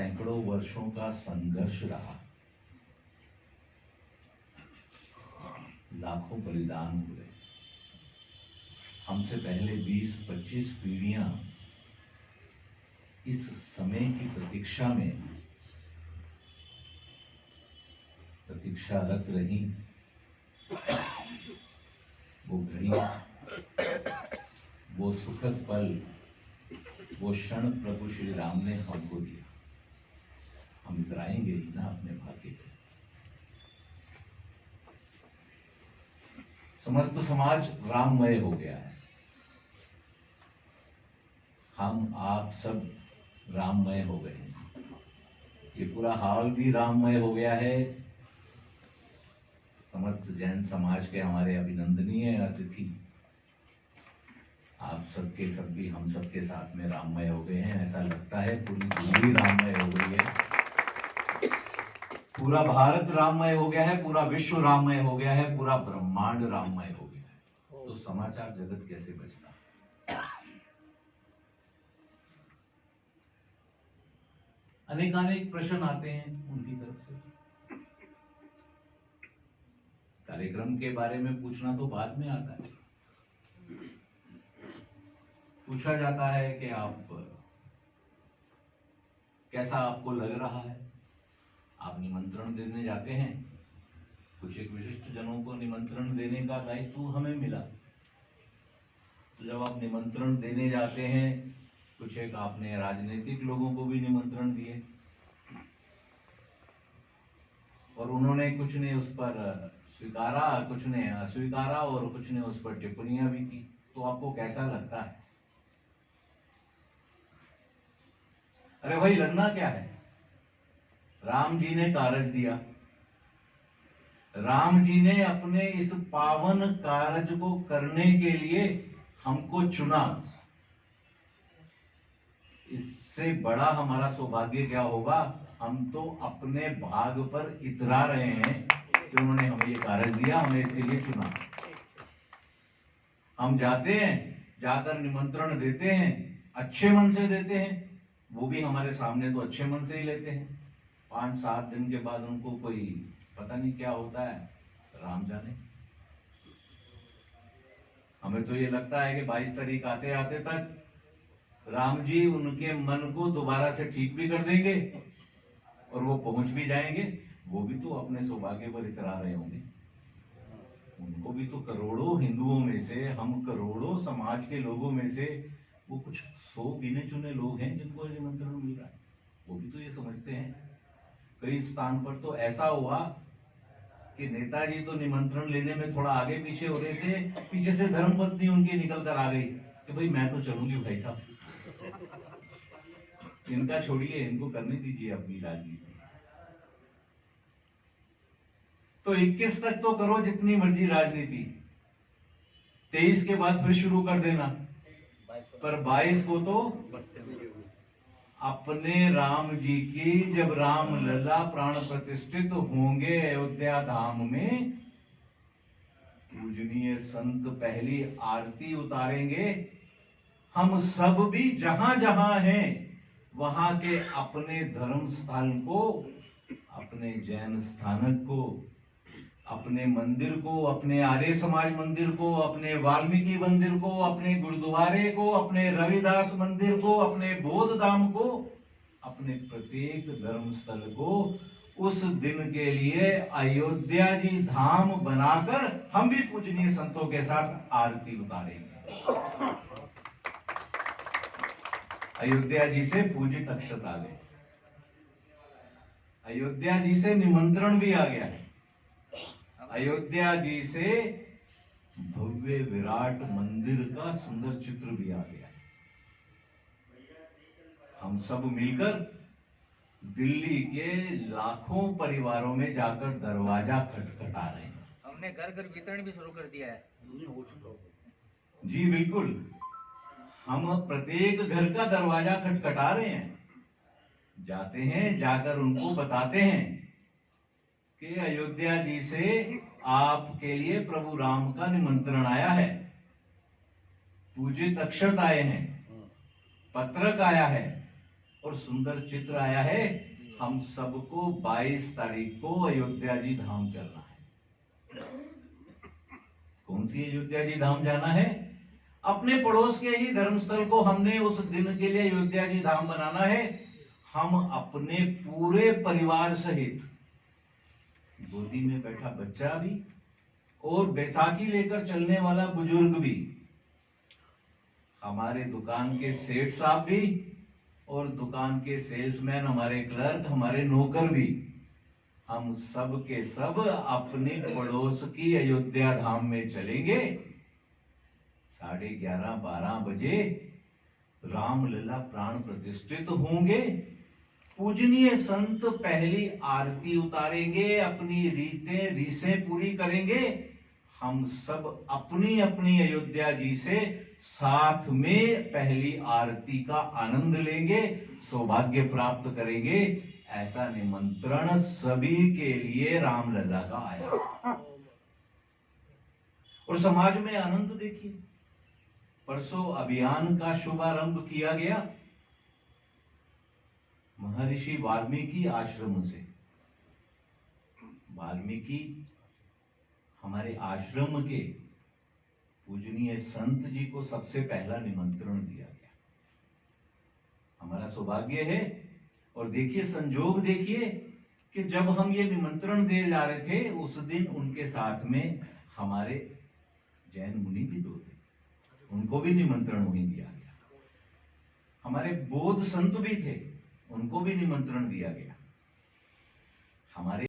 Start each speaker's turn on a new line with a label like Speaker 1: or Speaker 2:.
Speaker 1: सैकड़ों वर्षों का संघर्ष रहा, लाखों बलिदान हुए। हमसे पहले 20-25 पीढ़ियां इस समय की प्रतीक्षारत रही। वो घड़ी, वो सुखद पल, वो क्षण प्रभु श्री राम ने हमको दिया। हम इतराएंगे ही ना अपने भाग्य पे। समस्त समाज राममय हो गया है। हम आप सब राममय हो गए हैं। ये पूरा हाल भी राममय हो गया है। समस्त जैन समाज के हमारे अभिनंदनीय अतिथि आप सबके सब भी हम सबके साथ में राममय हो गए हैं। ऐसा लगता है पूरी दुनिया राममय हो गई है। पूरा भारत राममय हो गया है, पूरा विश्व राममय हो गया है, पूरा ब्रह्मांड राममय हो गया है। तो समाचार जगत कैसे बचता? अनेकानेक प्रश्न आते हैं उनकी तरफ से। कार्यक्रम के बारे में पूछना तो बाद में आता है। पूछा जाता है कि आप कैसा आपको लग रहा है। आप निमंत्रण देने जाते हैं, कुछ एक विशिष्ट जनों को निमंत्रण देने का दायित्व हमें मिला। तो जब आप निमंत्रण देने जाते हैं, कुछ एक आपने राजनीतिक लोगों को भी निमंत्रण दिए और उन्होंने कुछ ने उस पर स्वीकारा, कुछ ने अस्वीकारा और कुछ ने उस पर टिप्पणियां भी की। तो आपको कैसा लगता है? अरे भाई, लगना क्या है? राम जी ने कारज दिया, राम जी ने अपने इस पावन कार्य को करने के लिए हमको चुना। इससे बड़ा हमारा सौभाग्य क्या होगा? हम तो अपने भाग पर इतरा रहे हैं कि उन्होंने हमें ये कार्य दिया, हमें इसके लिए चुना। हम जाते हैं, जाकर निमंत्रण देते हैं, अच्छे मन से देते हैं। वो भी हमारे सामने तो अच्छे मन से ही लेते हैं। 5-7 दिन के बाद उनको कोई पता नहीं क्या होता है, राम जाने। हमें तो ये लगता है कि 22 तारीख आते आते तक राम जी उनके मन को दोबारा से ठीक भी कर देंगे और वो पहुंच भी जाएंगे। वो भी तो अपने सौभाग्य पर इतरा रहे होंगे। उनको भी तो करोड़ों हिंदुओं में से, हम करोड़ों समाज के लोगों में से वो कुछ 100 गिने चुने लोग हैं जिनको निमंत्रण मिल रहा है। वो भी तो ये समझते हैं। कई स्थान पर तो ऐसा हुआ कि नेताजी तो निमंत्रण लेने में थोड़ा आगे पीछे हो रहे थे, पीछे से धर्मपत्नी उनकी निकल कर आ गई कि भाई मैं तो चलूंगी भाई साहब, इनका छोड़िए, इनको करने दीजिए अपनी राजनीति। तो 21 तक तो करो जितनी मर्जी राजनीति, 23 के बाद फिर शुरू कर देना, पर 22 को तो अपने राम जी की जब राम लला प्राण प्रतिष्ठित होंगे अयोध्या धाम में, पूजनीय संत पहली आरती उतारेंगे। हम सब भी जहां जहां हैं वहां के अपने धर्म स्थान को, अपने जैन स्थानक को, अपने मंदिर को, अपने आर्य समाज मंदिर को, अपने वाल्मीकि मंदिर को, अपने गुरुद्वारे को, अपने रविदास मंदिर को, अपने बौद्ध धाम को, अपने प्रत्येक धर्म स्थल को उस दिन के लिए अयोध्या जी धाम बनाकर हम भी पूजनीय संतों के साथ आरती उतारेंगे। अयोध्या जी से पूजित अक्षत आ गए, अयोध्या जी से निमंत्रण भी आ गया है, अयोध्या जी से भव्य विराट मंदिर का सुंदर चित्र भी आ गया है। हम सब मिलकर दिल्ली के लाखों परिवारों में जाकर दरवाजा खटखटा रहे हैं।
Speaker 2: हमने घर घर वितरण भी शुरू कर दिया है।
Speaker 1: जी बिल्कुल, हम प्रत्येक घर का दरवाजा खटखटा रहे हैं, जाते हैं, जाकर उनको बताते हैं कि अयोध्या जी से आपके लिए प्रभु राम का निमंत्रण आया है, पूजित अक्षत आए हैं, पत्रक आया है, और सुंदर चित्र आया है। हम सबको 22 तारीख को अयोध्या जी धाम चलना है। कौन सी अयोध्या जी धाम जाना है? अपने पड़ोस के ही धर्मस्थल को हमने उस दिन के लिए अयोध्या जी धाम बनाना है। हम अपने पूरे परिवार सहित, गोदी में बैठा बच्चा भी और बैसाखी लेकर चलने वाला बुजुर्ग भी, हमारे दुकान के सेठ साहब भी और दुकान के सेल्समैन, हमारे क्लर्क, हमारे नौकर भी, हम सब के सब अपने पड़ोस की अयोध्या धाम में चलेंगे। 11:30-12 बजे रामलला प्राण प्रतिष्ठित होंगे। पूजनीय संत पहली आरती उतारेंगे, अपनी रीसें पूरी करेंगे। हम सब अपनी अपनी अयोध्या जी से साथ में पहली आरती का आनंद लेंगे, सौभाग्य प्राप्त करेंगे। ऐसा निमंत्रण सभी के लिए रामलला का आया। और समाज में आनंद देखिए, परसों अभियान का शुभारंभ किया गया महर्षि वाल्मीकि आश्रम से। वाल्मीकि हमारे आश्रम के पूजनीय संत जी को सबसे पहला निमंत्रण दिया गया। हमारा सौभाग्य है। और देखिए, संजोग देखिए कि जब हम ये निमंत्रण दे जा रहे थे, उस दिन उनके साथ में हमारे जैन मुनि भी 2 थे, उनको भी निमंत्रण वहीं दिया गया। हमारे बौद्ध संत भी थे, उनको भी निमंत्रण दिया गया। हमारे